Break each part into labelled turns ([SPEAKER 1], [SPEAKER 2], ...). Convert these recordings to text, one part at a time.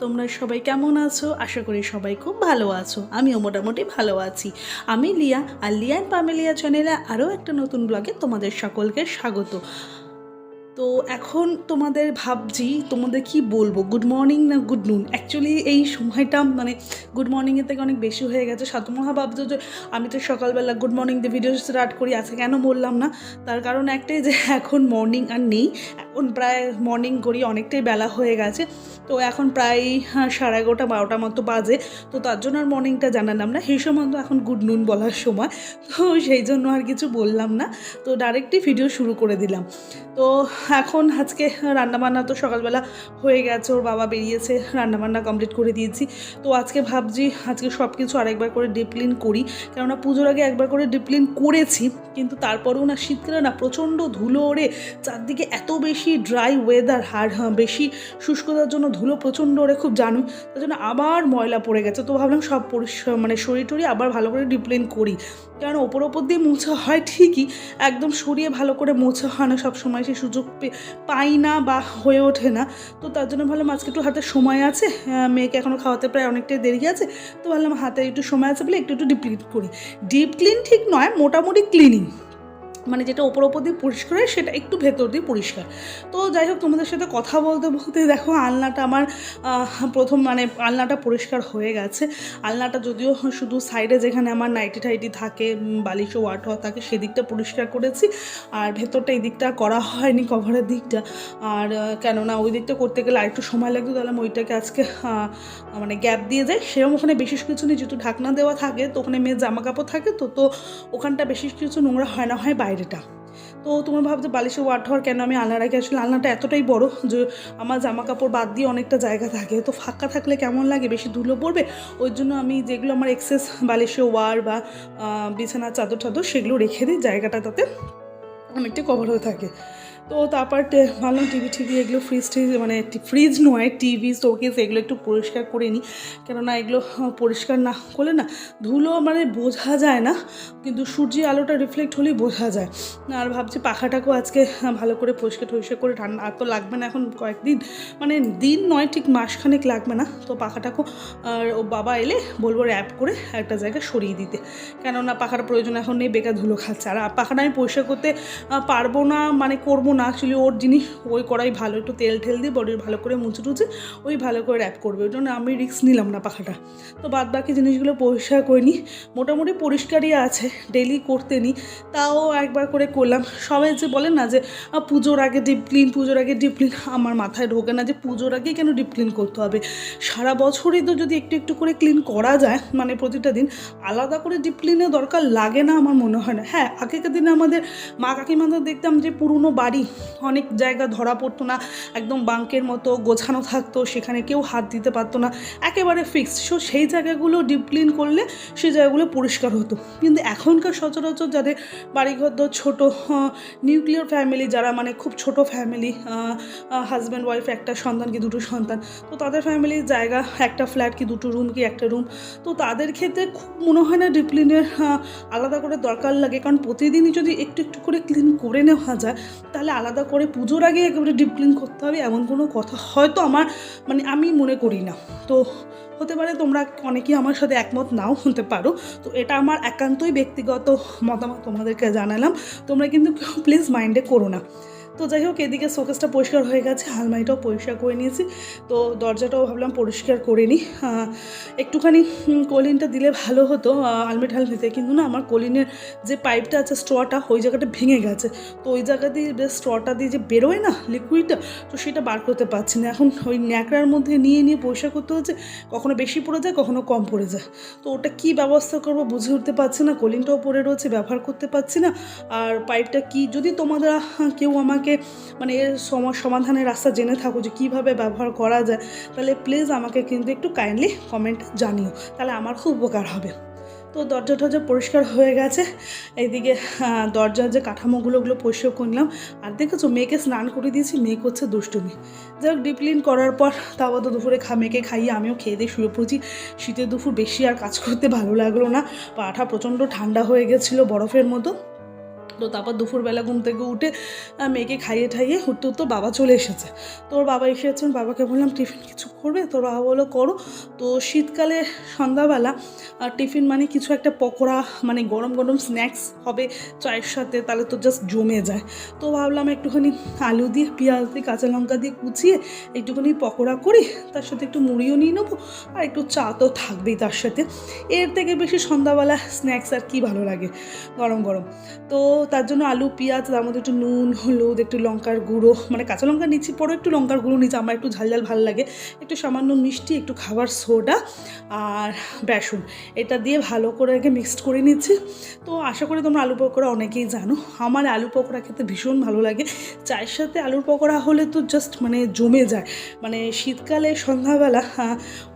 [SPEAKER 1] তোমরা সবাই কেমন আছো? আশা করি সবাই খুব ভালো আছো। আমিও মোটামুটি ভালো আছি। আমি লিয়া, আর লিয়া অ্যান্ড পামেলিয়া চ্যানেলে আরও একটা নতুন ব্লগে তোমাদের সকলকে স্বাগত। তো এখন তোমাদের ভাবছি তোমাদের কি বলবো, গুড মর্নিং না গুড নুন। অ্যাকচুয়ালি এই সময়টা মানে গুড মর্নিংয়ের থেকে অনেক বেশি হয়ে গেছে। সাতমহা ভাবছো যে আমি তো সকালবেলা গুড মর্নিং দিয়ে ভিডিও স্টার্ট করি, আজকে কেন বললাম না। তার কারণ একটাই যে এখন মর্নিং আর নেই, এখন প্রায় মর্নিং করি অনেকটাই বেলা হয়ে গেছে। তো এখন প্রায় 11:30 12টা মতো বাজে। তো তার জন্য আর মর্নিংটা জানালাম না, সেই সময় তো এখন গুড নুন বলার সময়, তো সেই জন্য আর কিছু বললাম না, তো ডাইরেক্টই ভিডিও শুরু করে দিলাম। তো এখন আজকে রান্নাবান্না তো সকালবেলা হয়ে গেছে, ওর বাবা বেরিয়েছে, রান্নাবান্না কমপ্লিট করে দিয়েছি। তো আজকে ভাবছি আজকে সব কিছু আরেকবার করে ডিপ ক্লিন করি, কেননা পুজোর আগে একবার করে ডিপ ক্লিন করেছি, কিন্তু তারপরেও না শীতকালে না প্রচণ্ড ধুলো ওড়ে, চারদিকে এত বেশি ড্রাই ওয়েদার, আর বেশি শুষ্কতার জন্য ধুলো প্রচণ্ড ওড়ে, খুব জানো, তার জন্য আবার ময়লা পড়ে গেছে। তো ভাবলাম সব মানে শরীর টরি আবার ভালো করে ডিপ ক্লিন করি, কারণ ওপর দিয়ে মোছা হয় ঠিকই, একদম সরিয়ে ভালো করে মোছা হয় না, সব সময় সেই সুযোগ পাই না বা হয়ে ওঠে না। তো তার জন্য ভাবলাম আজকে একটু হাতে সময় আছে, মেয়েকে এখনও খাওয়াতে প্রায় অনেকটাই দেরি আছে, তো ভাবলাম হাতে একটু সময় আছে বলে একটু ডিপ ক্লিন করি। ডিপ ক্লিন ঠিক নয়, মোটামুটি ক্লিনিং, মানে যেটা ওপর দিয়ে পরিষ্কার হয় সেটা একটু ভেতর দিয়ে পরিষ্কার। তো যাই হোক, তোমাদের সাথে কথা বলতে বলতে দেখো আলনাটা আমার প্রথম মানে আলনাটা পরিষ্কার হয়ে গেছে। আলনাটা যদিও শুধু সাইডে যেখানে আমার নাইটি টাইটি থাকে, বালিশও ওয়াট থাকে, সেদিকটা পরিষ্কার করেছি, আর ভেতরটা এই দিকটা করা হয়নি, কভারের দিকটা। আর কেননা ওই দিকটা করতে গেলে আরেকটু সময় লাগতো, তাহলে ওইটাকে আজকে মানে গ্যাপ দিয়ে যায়। সেরকম ওখানে বেশি কিছু নেই, যেহেতু ঢাকনা দেওয়া থাকে, তো ওখানে মেয়ের জামা কাপড় থাকে, তো ওখানটা বেশি কিছু নোংরা হয় না, হয় বাইরেটা। তো তোমার ভাবছো বালিশে ওয়াট হওয়ার কেন আমি আলনা রাখি, আসলে আলনাটা এতটাই বড় যে আমার জামা কাপড় বাদ দিয়ে অনেকটা জায়গা থাকে, তো ফাঁকা থাকলে কেমন লাগে, বেশি ধুলো পড়বে, ওই জন্য আমি যেগুলো আমার এক্সেস বালিশে ওয়ার বা বিছানার চাদর সেগুলো রেখে দিই, জায়গাটা তাতে অনেকটা কভার হয়ে থাকে। তো তারপর ভাবলাম টিভি এগুলো ফ্রিজ মানে ফ্রিজ নয়, টিভি শোকেস এগুলো একটু পরিষ্কার করে নিই, কেননা এগুলো পরিষ্কার না করলে না ধুলো মানে বোঝা যায় না, কিন্তু সূর্যের আলোটা রিফ্লেক্ট হলেই বোঝা যায়। আর ভাবছি পাখাটাকেও আজকে ভালো করে পরিষ্কার করে ঠান্ডা আর তো লাগবে না এখন কয়েকদিন, মানে দিন নয় ঠিক মাসখানেক লাগবে না, তো পাখাটাকেও আর ও বাবা এলে বলবো র্যাপ করে একটা জায়গায় সরিয়ে দিতে, কেননা পাখার প্রয়োজন এখন নেই, বেকার ধুলো খাচ্ছে। আর পাখাটা আমি পরিষ্কার করতে পারবো না, মানে করবো না, অ্যাকচুয়ালি ওর জিনিস ওই করাই ভালো, একটু তেল দিয়ে বডির ভালো করে মুছে ওই ভালো করে র্যাপ করবে, ওই জন্য আমি রিস্ক নিলাম না পাখাটা। তো বাদ বাকি জিনিসগুলো পরিষ্কার করে নিই, মোটামুটি পরিষ্কারই আছে, ডেলি করতে নিই, তাও একবার করে করলাম। সবাই যে বলে না যে পুজোর আগে ডিপ ক্লিন, আমার মাথায় ঢোকে না যে পুজোর আগে কেন ডিপ ক্লিন করতে হবে, সারা বছরই তো যদি একটু করে ক্লিন করা যায়, মানে প্রতিটা দিন আলাদা করে ডিপ ক্লিনের দরকার লাগে না আমার মনে হয় না। হ্যাঁ, আগেকার দিনে আমাদের মা কাকিমাদের দেখতাম যে পুরনো বাড়ি, অনেক জায়গা ধরা পড়তো না, একদম বাঙ্কের মতো গোছানো থাকতো, সেখানে কেউ হাত দিতে পারতো না, একেবারে ফিক্সড। সো সেই জায়গাগুলো ডিপ ক্লিন করলে সেই জায়গাগুলো পরিষ্কার হতো। কিন্তু এখনকার সচরাচর যাদের বাড়িঘর তো ছোটো, নিউক্লিয়ার ফ্যামিলি, যারা মানে খুব ছোট ফ্যামিলি, হাজব্যান্ড ওয়াইফ, একটা সন্তান কি দুটো সন্তান, তো তাদের ফ্যামিলির জায়গা একটা ফ্ল্যাট কি দুটো রুম কি একটা রুম, তো তাদের ক্ষেত্রে খুব মনে হয় না ডিপ ক্লিনের আলাদা করে দরকার লাগে, কারণ প্রতিদিনই যদি একটু করে ক্লিন করে নেওয়া যায়, তাহলে আলাদা করে পুজোর আগে একেবারে ডিপ ক্লিন করতে হবে এমন কোনো কথা হয়তো আমার মানে আমি মনে করি না। তো হতে পারে তোমরা অনেকেই আমার সাথে একমত নাও হতে পারো, তো এটা আমার একান্তই ব্যক্তিগত মতামত তোমাদেরকে জানালাম, তোমরা কিন্তু প্লিজ মাইন্ডে করো না। তো যাই হোক, এদিকে শোকেসটা পরিষ্কার হয়ে গেছে, আলমারিটাও পরিষ্কার করে নিয়েছি, তো দরজাটাও ভাবলাম পরিষ্কার করে নিই। একটুখানি কলিনটা দিলে ভালো হতো আলমারিতে, কিন্তু না আমার কলিনের যে পাইপটা আছে, স্ট্রটা, ওই জায়গাটা ভেঙে গেছে, তো ওই জায়গা দিয়ে স্ট্রটা দিয়ে যে বেরোয় না লিকুইডটা, তো সেটা বার করতে পারছি না, এখন ওই ন্যাকড়ার মধ্যে নিয়ে পরিষ্কার করতে হচ্ছে, কখনো বেশি পড়ে যায় কখনো কম পড়ে যায়, তো ওটা কী ব্যবস্থা করবো বুঝে উঠতে পারছি না, কলিনটাও পড়ে রয়েছে, ব্যবহার করতে পারছি না। আর পাইপটা কি, যদি তোমাদের কেউ আমাকে মানে এর সমাধানের রাস্তা জেনে থাকো যে কীভাবে ব্যবহার করা যায়, তাহলে প্লিজ আমাকে কিন্তু একটু কাইন্ডলি কমেন্ট জানিও, তাহলে আমার খুব উপকার হবে। তো দরজা পরিষ্কার হয়ে গেছে, এইদিকে দরজার যে কাঠামোগুলো পরিষ্কার করলাম, আর দেখেছো মেয়েকে স্নান করে দিয়েছি, মেয়ে করছে দুষ্টুমি। যাই হোক, ডিপ ক্লিন করার পর তাও তো দুপুরে মেয়েকে খাইয়ে আমিও খেয়ে দিয়ে শুয়ে পড়েছি। শীতের দুপুর বেশি আর কাজ করতে ভালো লাগলো না, পাটা প্রচণ্ড ঠান্ডা হয়ে গেছিলো বরফের মতো, তো তারপর দুপুরবেলা ঘুম থেকে উঠে মেয়েকে খাইয়ে ঠাইয়ে উঠতে উঠতে বাবা চলে এসেছে। তো ওর বাবা এসেছেন, বাবাকে বললাম টিফিন কিছু করবে? তোর বাবা বললো করো। তো শীতকালে সন্ধ্যাবেলা টিফিন মানে কিছু একটা পকোড়া, মানে গরম গরম স্ন্যাক্স হবে চায়ের সাথে, তাহলে তো জাস্ট জমে যায়। তো ভাবলাম একটুখানি আলু দিয়ে পেঁয়াজ দিয়ে কাঁচা লঙ্কা দিয়ে কুচিয়ে একটুখানি পকোড়া করি, তার সাথে একটু মুড়িও নিয়ে নেবো, আর একটু চা তো থাকবেই তার সাথে। এর থেকে বেশি সন্ধ্যাবেলা স্ন্যাক্স আর কি ভালো লাগে গরম গরম। তো তার জন্য আলু পেঁয়াজ, তার মধ্যে একটু নুন হলুদ একটু লঙ্কার গুঁড়ো, মানে কাঁচা লঙ্কা নিচ্ছি, পরে একটু লঙ্কার গুঁড়ো নিচ্ছি, আমার একটু ঝাল ঝাল ভালো লাগে, একটু সামান্য মিষ্টি, একটু খাবার সোডা আর বেসন, এটা দিয়ে ভালো করে আগে মিক্সড করে নিচ্ছি। তো আশা করি তোমরা আলু পকোড়া অনেকেই জানো, আমার আলু পকোড়া খেতে ভীষণ ভালো লাগে। চায়ের সাথে আলুর পকোড়া হলে তো জাস্ট মানে জমে যায়। মানে শীতকালে সন্ধ্যাবেলা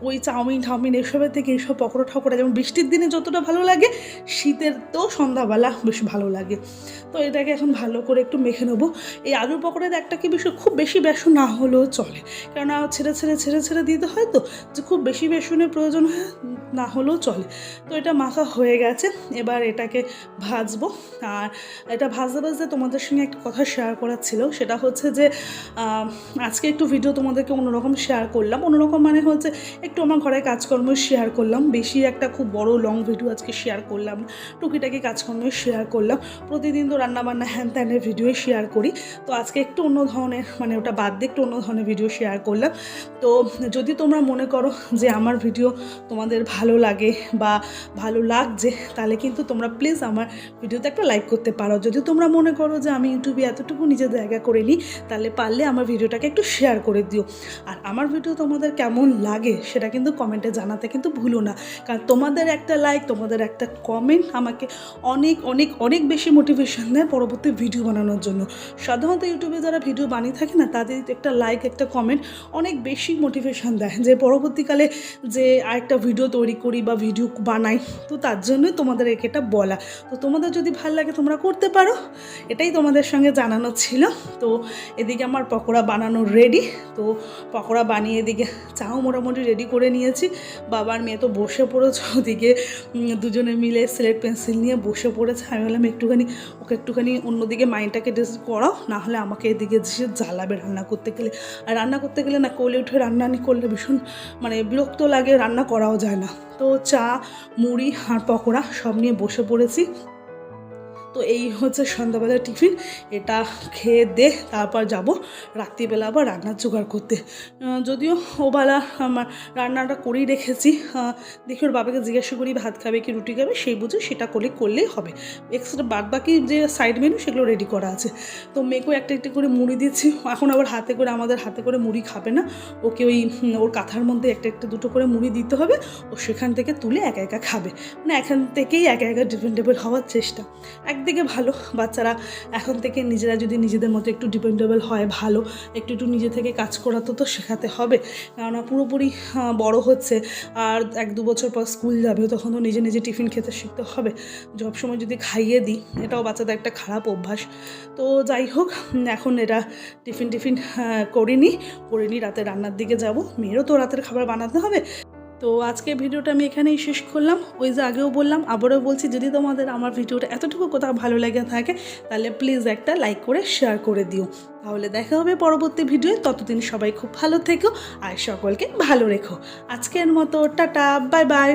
[SPEAKER 1] ওই চাউমিন এসবের থেকে এইসব পকোড়া ঠকোড়া যেমন বৃষ্টির দিনে যতটা ভালো লাগে, শীতের তো সন্ধ্যাবেলা বেশ ভালো লাগে। তো এটাকে এখন ভালো করে একটু মেখে নেবো। এই আলুর পকোড়াতে একটা কি বিষয়, খুব বেশি বেসন না হলেও চলে, কেননা ছেড়ে দিতে হয়, তো যে খুব বেশি বেসনের প্রয়োজন হয় না হলেও চলে। তো এটা মাখা হয়ে গেছে, এবার এটাকে ভাজবো। আর এটা ভাজতে ভাজতে তোমাদের সঙ্গে একটা কথা শেয়ার করার ছিল, সেটা হচ্ছে যে আজকে একটু ভিডিও তোমাদেরকে অন্যরকম শেয়ার করলাম। অন্যরকম মানে হচ্ছে একটু আমার ঘরে কাজকর্ম শেয়ার করলাম, বেশি একটা খুব বড় লং ভিডিও আজকে শেয়ার করলাম, টুকিটাকি কাজকর্ম শেয়ার করলাম। প্রতিদিন তো রান্নাবান্না হ্যান ত্যানের ভিডিও শেয়ার করি, তো আজকে একটু অন্য ধরনের, মানে ওটা বাদ দিয়ে একটু অন্য ধরনের ভিডিও শেয়ার করলাম। তো যদি তোমরা মনে করো যে আমার ভিডিও তোমাদের ভালো লাগে বা ভালো লাগছে, তাহলে কিন্তু তোমরা প্লিজ আমার ভিডিওতে একটা লাইক করতে পারো। যদি তোমরা মনে করো যে আমি ইউটিউবে এতটুকু নিজের জায়গা করে নিই, তাহলে পারলে আমার ভিডিওটাকে একটু শেয়ার করে দিও। আর আমার ভিডিও তোমাদের কেমন লাগে সেটা কিন্তু কমেন্টে জানাতে কিন্তু ভুলো না, কারণ তোমাদের একটা লাইক, তোমাদের একটা কমেন্ট আমাকে অনেক অনেক অনেক বেশি মোটিভেশন দেয় পরবর্তী ভিডিও বানানোর জন্য। সাধারণত ইউটিউবে যারা ভিডিও বানিয়ে থাকে না, তাদের একটা লাইক একটা কমেন্ট অনেক বেশি মোটিভেশন দেয় যে পরবর্তীকালে যে আরেকটা ভিডিও তৈরি করি বা ভিডিও বানাই। তো তার জন্যই তোমাদের এটা বলা। তো তোমাদের যদি ভালো লাগে তোমরা করতে পারো, এটাই তোমাদের সঙ্গে জানানো ছিল। তো এদিকে আমার পকোড়া বানানো রেডি। তো পকোড়া বানিয়ে এদিকে চাও মোটামুটি রেডি করে নিয়েছি। বাবার মেয়ে তো বসে পড়েছে ওদিকে, দুজনে মিলে স্লেট পেন্সিল নিয়ে বসে পড়েছে। আমি বললাম ওকে একটুখানি অন্যদিকে মাইন্ডটাকে ডিস্ট করাও, না হলে আমাকে এদিকে জ্বালাবে রান্না করতে গেলে। আর রান্না করতে গেলে না, কোলে উঠে রান্না করলে ভীষণ মানে বিরক্ত লাগে, রান্না করাও যায় না। তো চা মুড়ি আর পকোড়া সব নিয়ে বসে পড়েছি। তো এই হচ্ছে সন্ধ্যাবেলার টিফিন, এটা খেয়ে দে তারপর যাব রাত্রিবেলা আবার রান্নার জোগাড় করতে। যদিও ওবেলা আমার রান্নাটা করেই রেখেছি, দেখি ওর বাবাকে জিজ্ঞাসা করি ভাত খাবে কি রুটি খাবে, সেই বুঝে সেটা করলেই হবে। এক্সট্রা বাদবাকি যে সাইড মেনু সেগুলো রেডি করা আছে। তো মেয়েকেও একটা একটা করে মুড়ি দিচ্ছি। এখন আবার আমাদের হাতে করে মুড়ি খাবে না, ওকে ওই ওর কাঁথার মধ্যে একটা দুটো করে মুড়ি দিতে হবে, ও সেখান থেকে তুলে একা একা খাবে। মানে এখান থেকেই একা একা ডিপেন্ডেবল হওয়ার চেষ্টা। একদিকে ভালো, বাচ্চারা এখন থেকে নিজেরা যদি নিজেদের মতো একটু ডিপেন্ডেবল হয় ভালো, একটু নিজে থেকে কাজ করাতে তো শেখাতে হবে, কেননা পুরোপুরি বড় হচ্ছে আর 1-2 বছর পর স্কুল যাবে, তখন তো নিজে নিজে টিফিন খেতে শিখতে হবে। সবসময় যদি খাইয়ে দিই, এটাও বাচ্চাদের একটা খারাপ অভ্যাস। তো যাই হোক, এখন এটা টিফিন করিনি রাতে রান্নার দিকে যাব, মেয়েরও তো রাতের খাবার বানাতে হবে। তো আজকে ভিডিওটা আমি এখানেই শেষ করলাম। ওই যে আগেও বললাম, আবারও বলছি, যদি তোমাদের আমার ভিডিওটা এতটুকু কোথাও ভালো লেগে থাকে, তাহলে প্লিজ একটা লাইক করে শেয়ার করে দিও। তাহলে দেখা হবে পরবর্তী ভিডিওয়ে। ততদিন সবাই খুব ভালো থেকো আর সকলকে ভালো রেখো। আজকের মতো টাটা, বাই বাই।